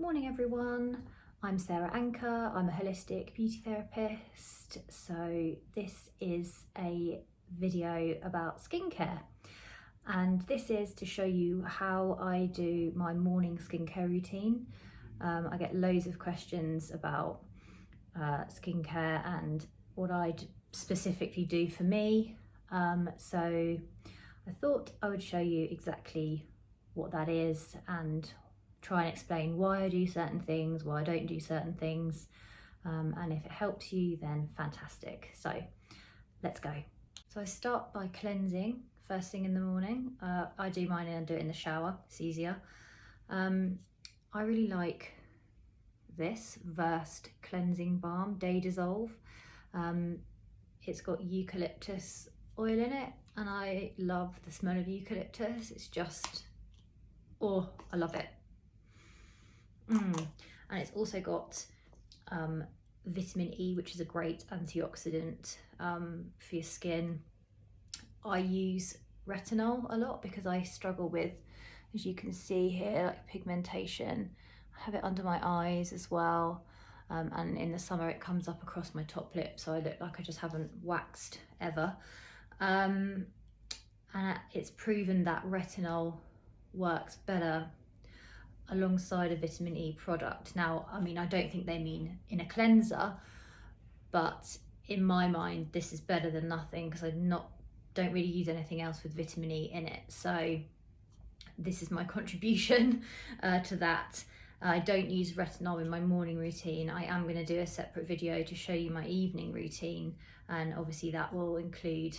Morning everyone, I'm Sarah Anker, I'm a holistic beauty therapist. So this is a video about skincare, and this is to show you how I do my morning skincare routine. I get loads of questions about skincare and what I specifically do for me. So I thought I would show you exactly what that is and try and explain why I do certain things, why I don't do certain things, and if it helps you, then fantastic. So let's go. So I start by cleansing first thing in the morning. I do mine and do it in the shower, it's easier. I really like this Versed cleansing balm, Day Dissolve. It's got eucalyptus oil in it, and I love the smell of eucalyptus. It's just, oh, I love it. And it's also got vitamin E, which is a great antioxidant for your skin. I use retinol a lot because I struggle with, as you can see here, like pigmentation. I have it under my eyes as well, and in the summer it comes up across my top lip, so I look like I just haven't waxed ever. And it's proven that retinol works better alongside a vitamin E product. Now, I mean, I don't think they mean in a cleanser, but in my mind, this is better than nothing because I don't really use anything else with vitamin E in it. So this is my contribution to that. I don't use retinol in my morning routine. I am going to do a separate video to show you my evening routine, and obviously that will include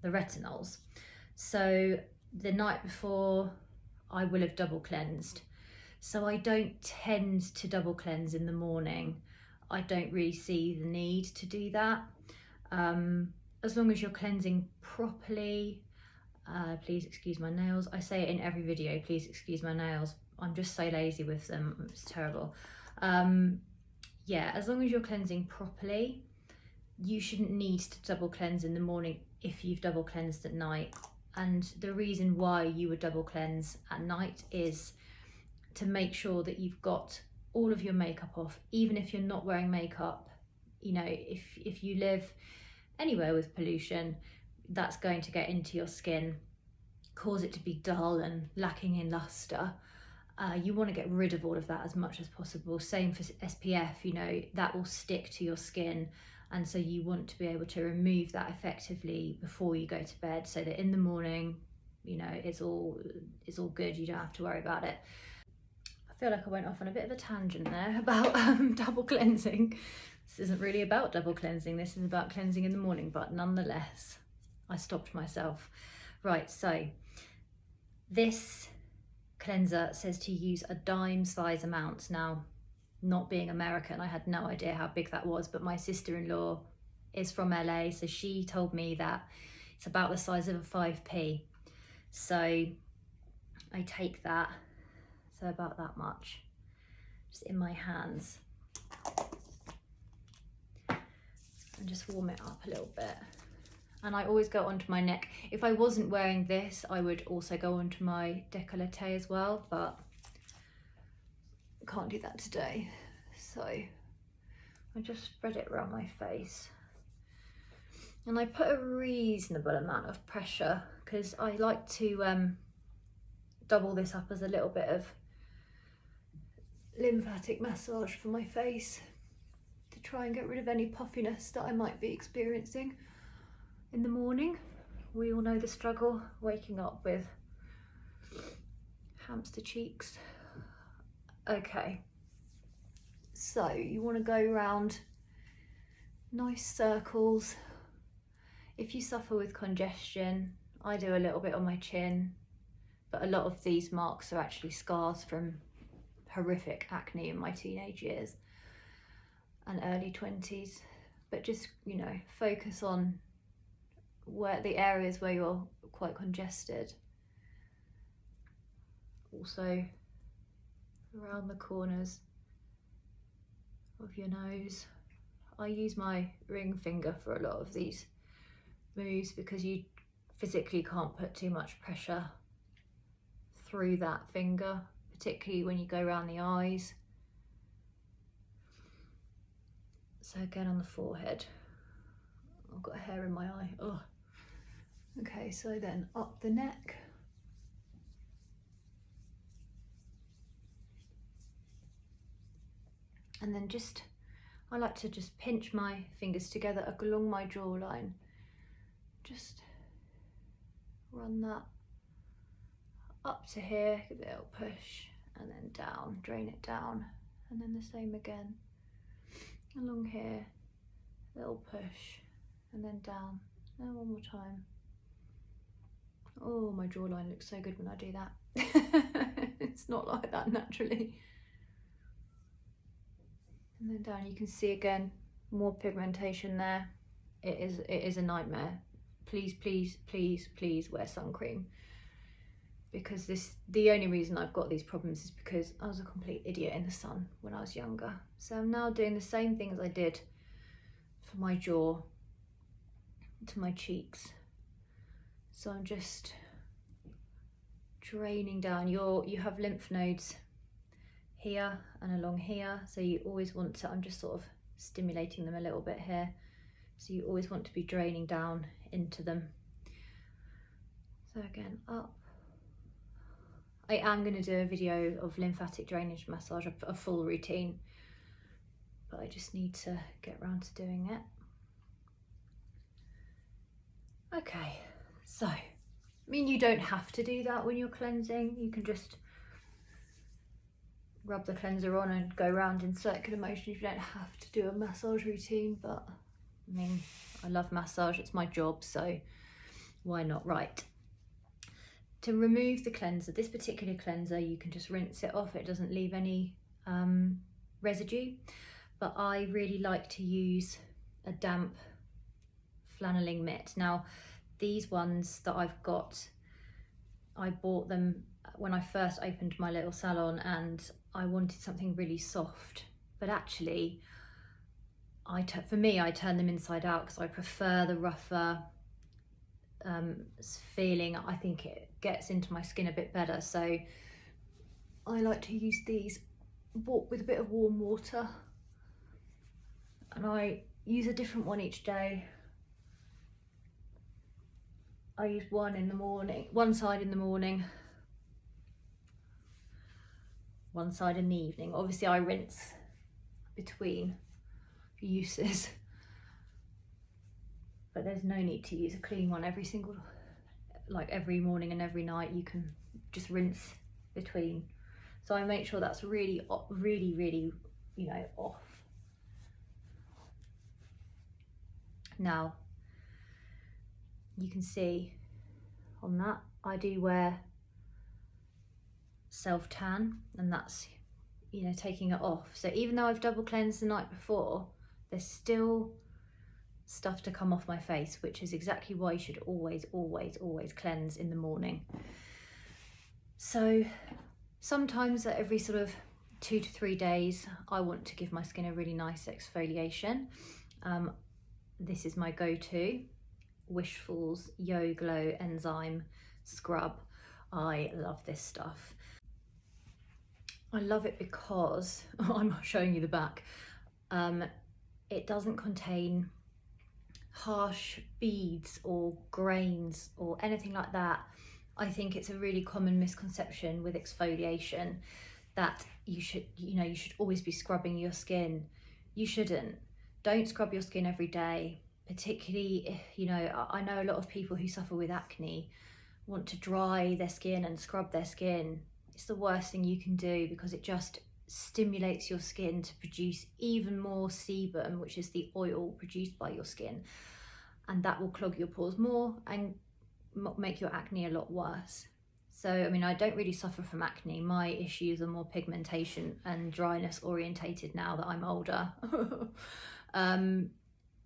the retinols. So the night before, I will have double cleansed. So I don't tend to double cleanse in the morning. I don't really see the need to do that. As long as you're cleansing properly, please excuse my nails. I say it in every video, please excuse my nails. I'm just so lazy with them, it's terrible. Yeah, as long as you're cleansing properly, you shouldn't need to double cleanse in the morning if you've double cleansed at night. And the reason why you would double cleanse at night is to make sure that you've got all of your makeup off, even if you're not wearing makeup. You know, if you live anywhere with pollution, that's going to get into your skin, cause it to be dull and lacking in luster. You want to get rid of all of that as much as possible. Same for SPF, you know, that will stick to your skin. And so you want to be able to remove that effectively before you go to bed, so that in the morning, you know, it's all good. You don't have to worry about it. I feel like I went off on a bit of a tangent there about double cleansing. This isn't really about double cleansing, this is about cleansing in the morning, but nonetheless, I stopped myself. Right, so this cleanser says to use a dime size amount. Now, not being American, I had no idea how big that was, but my sister-in-law is from LA, so she told me that it's about the size of a 5p. So I take that, so about that much, just in my hands, and just warm it up a little bit. And I always go onto my neck. If I wasn't wearing this, I would also go onto my décolleté as well, but I can't do that today. So I just spread it around my face. And I put a reasonable amount of pressure because I like to double this up as a little bit of lymphatic massage for my face to try and get rid of any puffiness that I might be experiencing in the morning. We all know the struggle, waking up with hamster cheeks. Okay, so you want to go around nice circles. If you suffer with congestion, I do a little bit on my chin, but a lot of these marks are actually scars from horrific acne in my teenage years and early 20s. But just, you know, focus on where the areas where you're quite congested. Also around the corners of your nose. I use my ring finger for a lot of these moves because you physically can't put too much pressure through that finger, particularly when you go around the eyes. So again on the forehead. I've got a hair in my eye. Oh. Okay, so then up the neck. And then I like to just pinch my fingers together along my jawline. Just run that up to here, give it a little push, and then down, drain it down. And then the same again. Along here, little push, and then down. And one more time. Oh, my jawline looks so good when I do that. It's not like that naturally. And then down, you can see again, more pigmentation there. It is a nightmare. Please, please, please, please wear sun cream. Because the only reason I've got these problems is because I was a complete idiot in the sun when I was younger. So I'm now doing the same thing as I did for my jaw, to my cheeks. So I'm just draining down. You have lymph nodes here and along here, so you always want to, I'm just sort of stimulating them a little bit here. So you always want to be draining down into them. So again, up. I am going to do a video of lymphatic drainage massage, a full routine, but I just need to get around to doing it. Okay, so, I mean, you don't have to do that when you're cleansing. You can just rub the cleanser on and go around in circular motion. You don't have to do a massage routine, but I mean, I love massage, it's my job, so why not? Right. To remove the cleanser, this particular cleanser, you can just rinse it off. It doesn't leave any residue, but I really like to use a damp flanneling mitt. Now, these ones that I've got, I bought them when I first opened my little salon and I wanted something really soft, but actually, for me, I turn them inside out because I prefer the rougher feeling. I think it gets into my skin a bit better, so I like to use these with a bit of warm water, and I use a different one each day. I use one in the morning, one side in the morning, one side in the evening. Obviously I rinse between uses, but there's no need to use a clean one every morning and every night. You can just rinse between. So I make sure that's really, really, you know, off. Now, you can see on that, I do wear self-tan, and that's, you know, taking it off. So even though I've double cleansed the night before, there's still stuff to come off my face, which is exactly why you should always, always, always cleanse in the morning. So sometimes at every sort of 2 to 3 days, I want to give my skin a really nice exfoliation. This is my go-to, Wishful's Yo Glow Enzyme Scrub. I love this stuff. I love it because, I'm not showing you the back, it doesn't contain harsh beads or grains or anything like that. I think it's a really common misconception with exfoliation that you should always be scrubbing your skin. You shouldn't. Don't scrub your skin every day, particularly if, you know, I know a lot of people who suffer with acne want to dry their skin and scrub their skin. It's the worst thing you can do because it just stimulates your skin to produce even more sebum, which is the oil produced by your skin, and that will clog your pores more and make your acne a lot worse. So, I mean, I don't really suffer from acne. My issues are more pigmentation and dryness orientated now that I'm older.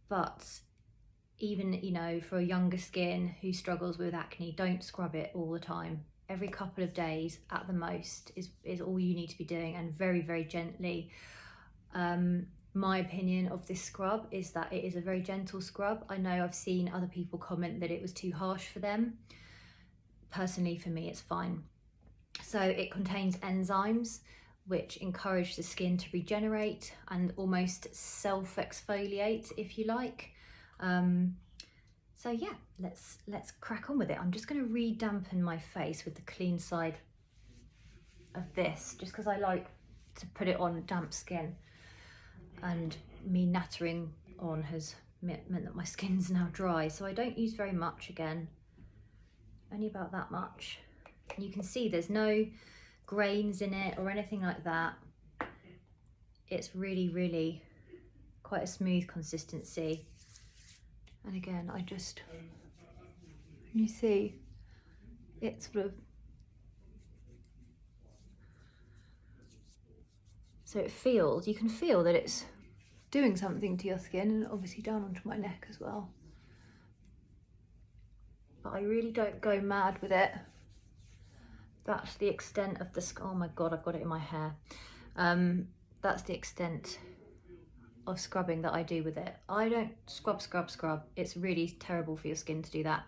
But even, you know, for a younger skin who struggles with acne, don't scrub it all the time. Every couple of days at the most is all you need to be doing, and very, very gently. My opinion of this scrub is that it is a very gentle scrub. I know I've seen other people comment that it was too harsh for them. Personally, for me, it's fine. So it contains enzymes, which encourage the skin to regenerate and almost self-exfoliate, if you like. So yeah, let's crack on with it. I'm just going to re-dampen my face with the clean side of this, just because I like to put it on damp skin, and me nattering on has meant that my skin's now dry, so I don't use very much again, only about that much. And you can see there's no grains in it or anything like that. It's really quite a smooth consistency. And again, I just, you see, it's sort of, so it feels, you can feel that it's doing something to your skin, and obviously down onto my neck as well. But I really don't go mad with it. That's the extent of the, oh my God, I've got it in my hair. That's the extent of scrubbing that I do with it. I don't scrub. It's really terrible for your skin to do that.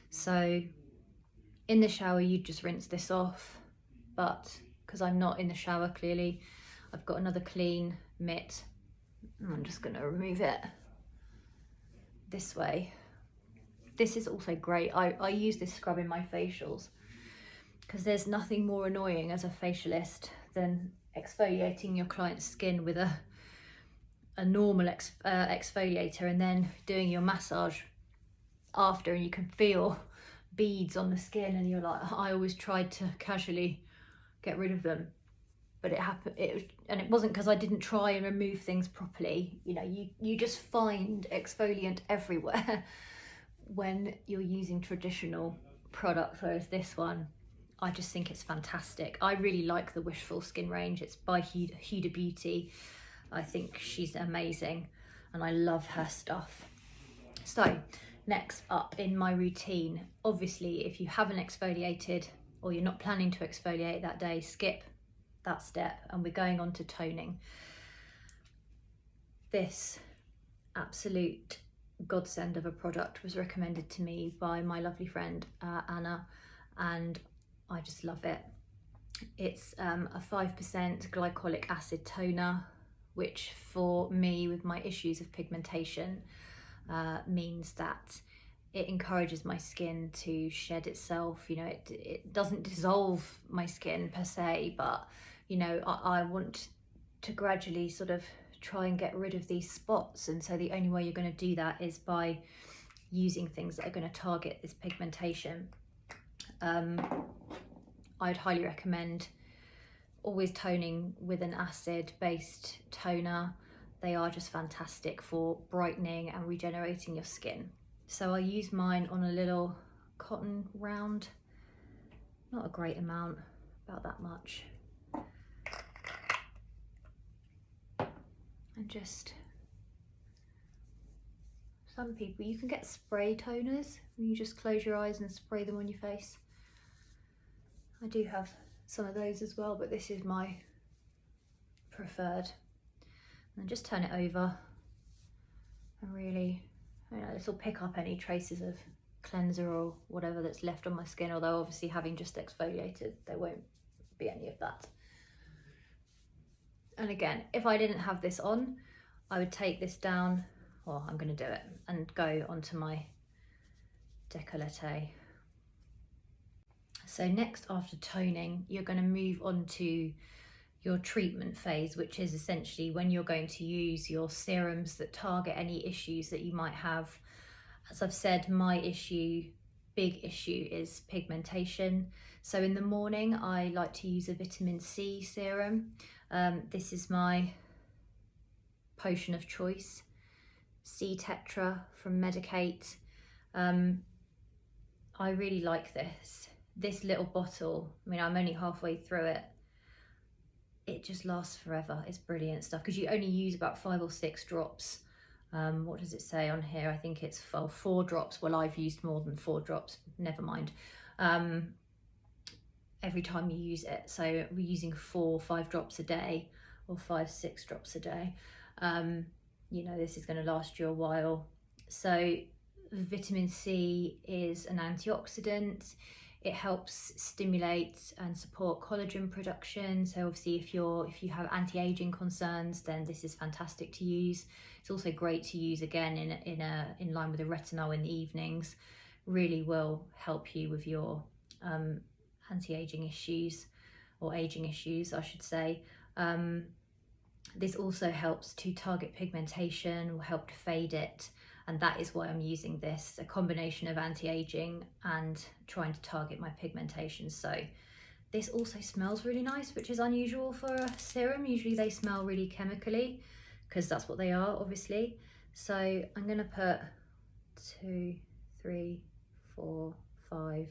So in the shower, you just rinse this off. But because I'm not in the shower, clearly, I've got another clean mitt. I'm just gonna remove it this way. This is also great. I use this scrub in my facials because there's nothing more annoying as a facialist than exfoliating your client's skin with a normal exfoliator and then doing your massage after, and you can feel beads on the skin, and you're like, I always tried to casually get rid of them, but it happened. And it wasn't because I didn't try and remove things properly. You know, you just find exfoliant everywhere when you're using traditional products, whereas this one, I just think it's fantastic. I really like the Wishful skin range. It's by Huda Beauty. I think she's amazing and I love her stuff. So next up in my routine, obviously if you haven't exfoliated or you're not planning to exfoliate that day, skip that step and we're going on to toning. This absolute godsend of a product was recommended to me by my lovely friend Anna, and I just love it. It's a 5% glycolic acid toner, which for me with my issues of pigmentation means that it encourages my skin to shed itself. You know, it doesn't dissolve my skin per se, but you know, I want to gradually sort of try and get rid of these spots, and so the only way you're going to do that is by using things that are going to target this pigmentation. I'd highly recommend always toning with an acid based toner. They are just fantastic for brightening and regenerating your skin. So I use mine on a little cotton round, not a great amount, about that much. And just, some people, you can get spray toners, you just close your eyes and spray them on your face. I do have some of those as well, but this is my preferred. And just turn it over and really, you know, this will pick up any traces of cleanser or whatever that's left on my skin, although obviously having just exfoliated, there won't be any of that. And again, if I didn't have this on, I would take this down, well, I'm going to do it, and go onto my décolleté. So next, after toning, you're going to move on to your treatment phase, which is essentially when you're going to use your serums that target any issues that you might have. As I've said, my big issue is pigmentation. So in the morning, I like to use a vitamin C serum. This is my potion of choice, c-tetra from Medicate. I really like this little bottle. I mean, I'm only halfway through it. It just lasts forever. It's brilliant stuff because you only use about 5 or 6 drops. What does it say on here? I think it's 4 drops. Well, I've used more than 4 drops, never mind. Every time you use it. So we're using 4 or 5 drops a day, or 5, 6 drops a day. You know, this is going to last you a while. So vitamin C is an antioxidant. it helps stimulate and support collagen production. So obviously if you have anti-aging concerns, then this is fantastic to use. It's also great to use again in line with the retinol in the evenings. Really will help you with your anti-aging issues, or aging issues I should say. This also helps to target pigmentation, or help to fade it, and that is why I'm using this, a combination of anti-aging and trying to target my pigmentation. So this also smells really nice, which is unusual for a serum. Usually they smell really chemically, because that's what they are, obviously. So I'm gonna put 2, 3, 4, 5.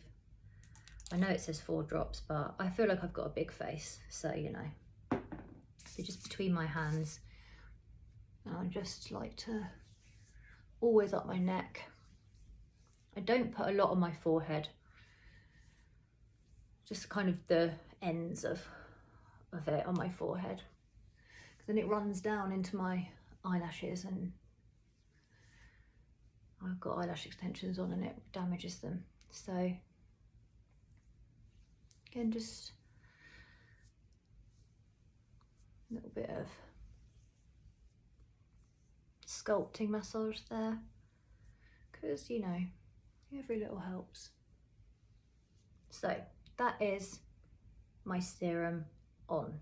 I know it says 4 drops, but I feel like I've got a big face, so you know. So just between my hands, and I just like to always up my neck. I don't put a lot on my forehead, just kind of the ends of it on my forehead, because then it runs down into my eyelashes, and I've got eyelash extensions on and it damages them. So again, just a little bit of sculpting massage there, because you know, every little helps. So that is my serum on.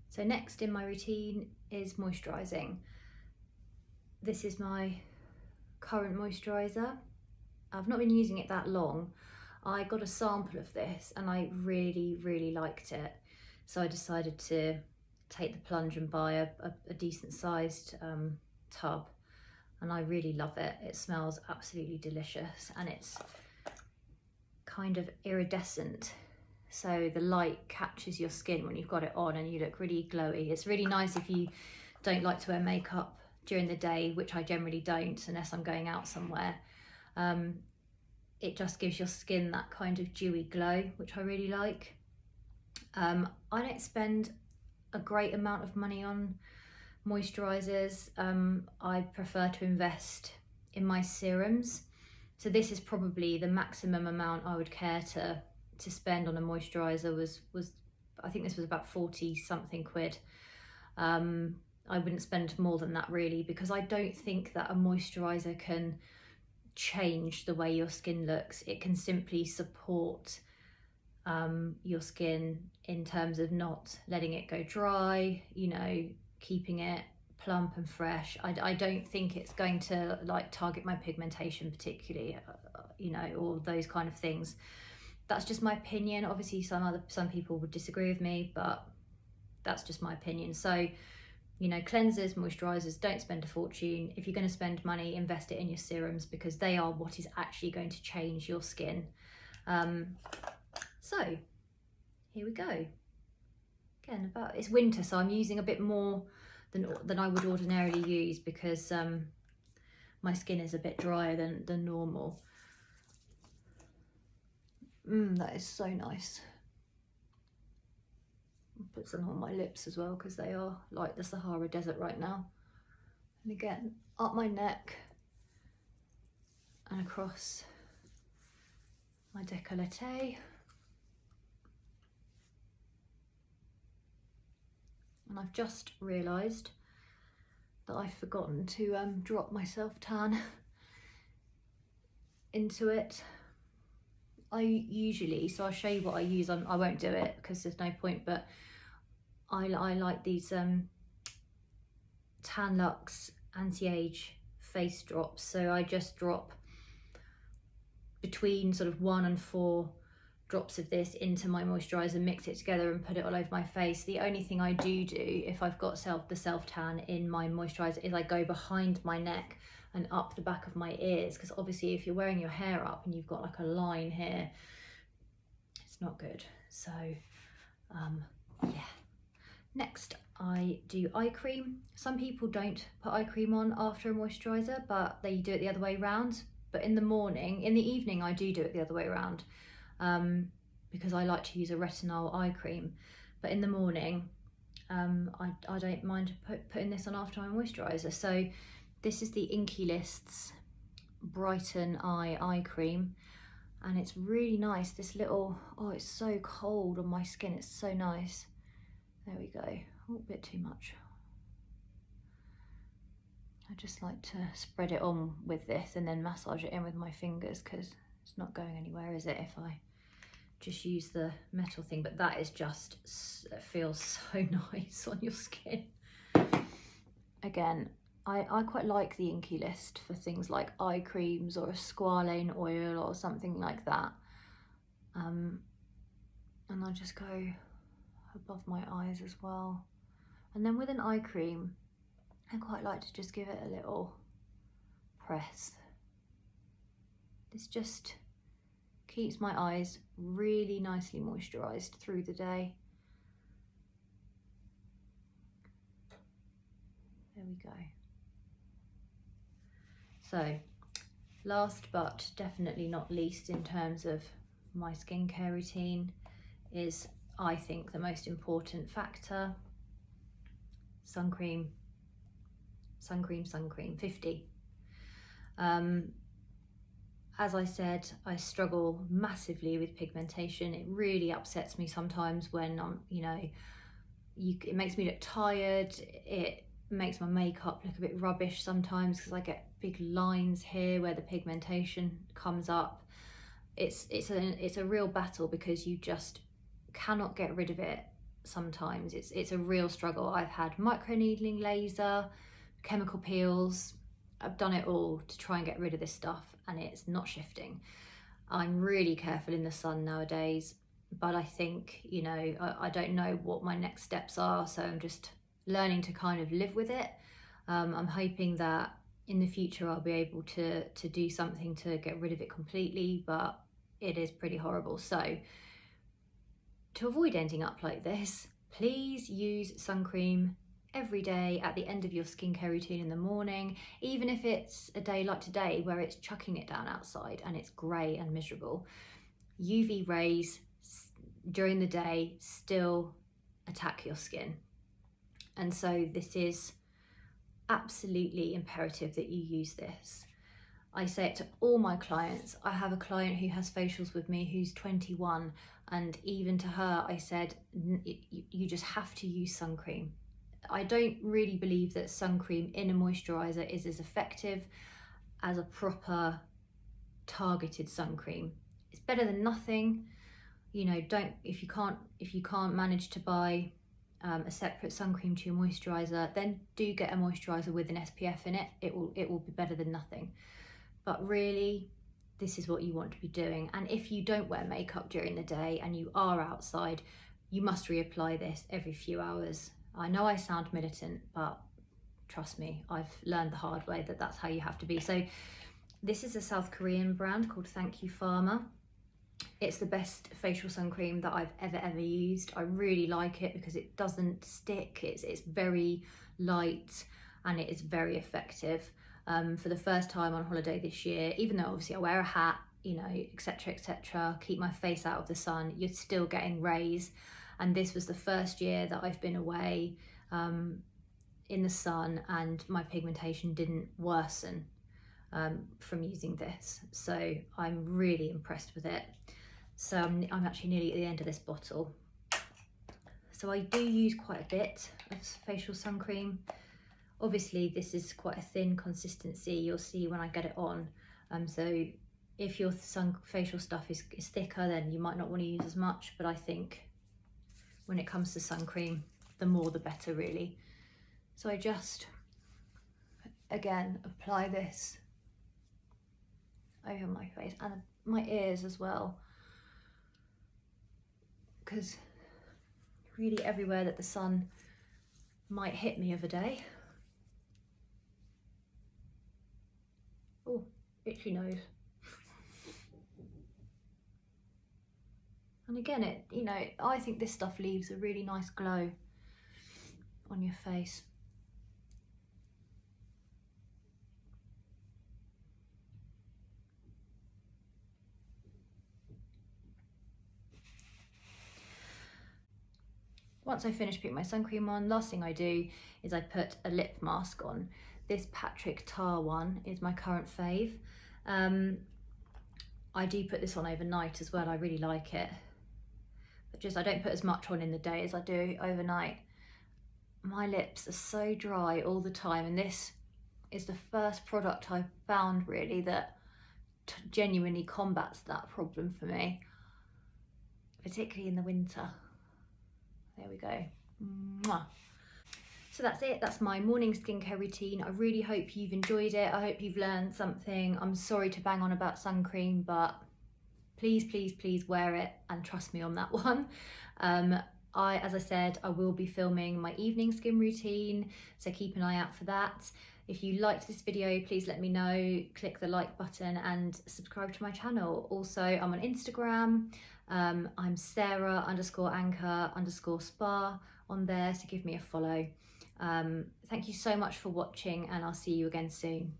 So next in my routine is moisturising. This is my current moisturiser. I've not been using it that long. I got a sample of this and I really liked it, so I decided to take the plunge and buy a decent sized tub, and I really love it. It smells absolutely delicious, and it's kind of iridescent, so the light catches your skin when you've got it on and you look really glowy. It's really nice if you don't like to wear makeup during the day, which I generally don't unless I'm going out somewhere. It just gives your skin that kind of dewy glow, which I really like. I don't spend a great amount of money on moisturisers. I prefer to invest in my serums. So this is probably the maximum amount I would care to spend on a moisturiser. Was I think this was about 40 something quid. I wouldn't spend more than that really, because I don't think that a moisturiser can change the way your skin looks. It can simply support your skin in terms of not letting it go dry, you know, keeping it plump and fresh. I don't think it's going to like target my pigmentation particularly, you know, or those kind of things. That's just my opinion. Obviously some people would disagree with me, but that's just my opinion. So, you know, cleansers, moisturisers, don't spend a fortune. If you're going to spend money, invest it in your serums, because they are what is actually going to change your skin. So here we go. Again, it's winter, so I'm using a bit more than I would ordinarily use, because my skin is a bit drier than normal. That is so nice. I'll put some on my lips as well, because they are like the Sahara Desert right now. And again, up my neck and across my décolleté. And I've just realised that I've forgotten to drop my self-tan into it. I usually, so I'll show you what I use. I won't do it because there's no point, but I like these Tan Luxe anti-age face drops. So I just drop between sort of 1 and 4 drops of this into my moisturiser, mix it together and put it all over my face. The only thing I do if I've got the self-tan in my moisturiser is I go behind my neck and up the back of my ears, because obviously if you're wearing your hair up and you've got like a line here, it's not good. So yeah. Next I do eye cream. Some people don't put eye cream on after a moisturiser, but they do it the other way around. But in the evening I do it the other way around, because I like to use a retinol eye cream. But in the morning I don't mind putting this on after my moisturiser. So this is the Inky Lists Brighten Eye Cream. and it's really nice. This little, oh, it's so cold on my skin, it's so nice. There we go. Oh, a bit too much. I just like to spread it on with this and then massage it in with my fingers, because it's not going anywhere, is it, if I just use the metal thing? But that is just, it feels so nice on your skin. Again, I quite like the Inky List for things like eye creams or a squalane oil or something like that. And I just go above my eyes as well. And then with an eye cream, I quite like to just give it a little press. This just keeps my eyes really nicely moisturised through the day. There we go. So, last but definitely not least in terms of my skincare routine is, I think, the most important factor: sun cream. Sun cream, sun cream, 50. As I said, I struggle massively with pigmentation. It really upsets me sometimes when I'm, it makes me look tired. It makes my makeup look a bit rubbish sometimes because I get big lines here where the pigmentation comes up. It's a real battle because you just cannot get rid of it sometimes. It's a real struggle. I've had microneedling, laser, chemical peels. I've done it all to try and get rid of this stuff, and it's not shifting. I'm really careful in the sun nowadays, but I think, I don't know what my next steps are, so I'm just learning to kind of live with it. I'm hoping that in the future I'll be able to do something to get rid of it completely, but it is pretty horrible. So to avoid ending up like this, please use sun cream every day at the end of your skincare routine in the morning, even if it's a day like today where it's chucking it down outside and it's grey and miserable. UV rays during the day still attack your skin, and so this is absolutely imperative that you use this. I say it to all my clients. I have a client who has facials with me who's 21, and even to her I said, you just have to use sun cream. I don't really believe that sun cream in a moisturiser is as effective as a proper targeted sun cream. It's better than nothing. If you can't manage to buy a separate sun cream to your moisturiser, then do get a moisturiser with an SPF in it. It will be better than nothing. But really, this is what you want to be doing. And if you don't wear makeup during the day and you are outside, you must reapply this every few hours. I know I sound militant, but trust me, I've learned the hard way that that's how you have to be. So this is a South Korean brand called Thank You Pharma. It's the best facial sun cream that I've ever used. I really like it because it doesn't stick. It's very light and it is very effective. For the first time on holiday this year, even though obviously I wear a hat, etc., keep my face out of the sun, you're still getting rays. And this was the first year that I've been away in the sun and my pigmentation didn't worsen from using this. So I'm really impressed with it. So I'm actually nearly at the end of this bottle. So I do use quite a bit of facial sun cream. Obviously this is quite a thin consistency, you'll see when I get it on. So if your facial stuff is thicker, then you might not want to use as much, but I think when it comes to sun cream, the more the better really. So I just, again, apply this over my face and my ears as well, because really everywhere that the sun might hit me of a day. Oh, itchy nose. And again, I think this stuff leaves a really nice glow on your face. Once I finish putting my sun cream on, last thing I do is I put a lip mask on. This Patrick Tar one is my current fave. I do put this on overnight as well. I really like it, but just I don't put as much on in the day as I do overnight. My lips are so dry all the time, and this is the first product I've found really that genuinely combats that problem for me, particularly in the winter. There we go. Mwah. So that's it, that's my morning skincare routine. I really hope you've enjoyed it. I hope you've learned something. I'm sorry to bang on about sun cream, but please, please, please wear it and trust me on that one. As I said, I will be filming my evening skin routine, so keep an eye out for that. If you liked this video, please let me know, click the like button and subscribe to my channel. Also, I'm on Instagram. I'm Sarah_Anchor_spa on there, so give me a follow. Thank you so much for watching, and I'll see you again soon.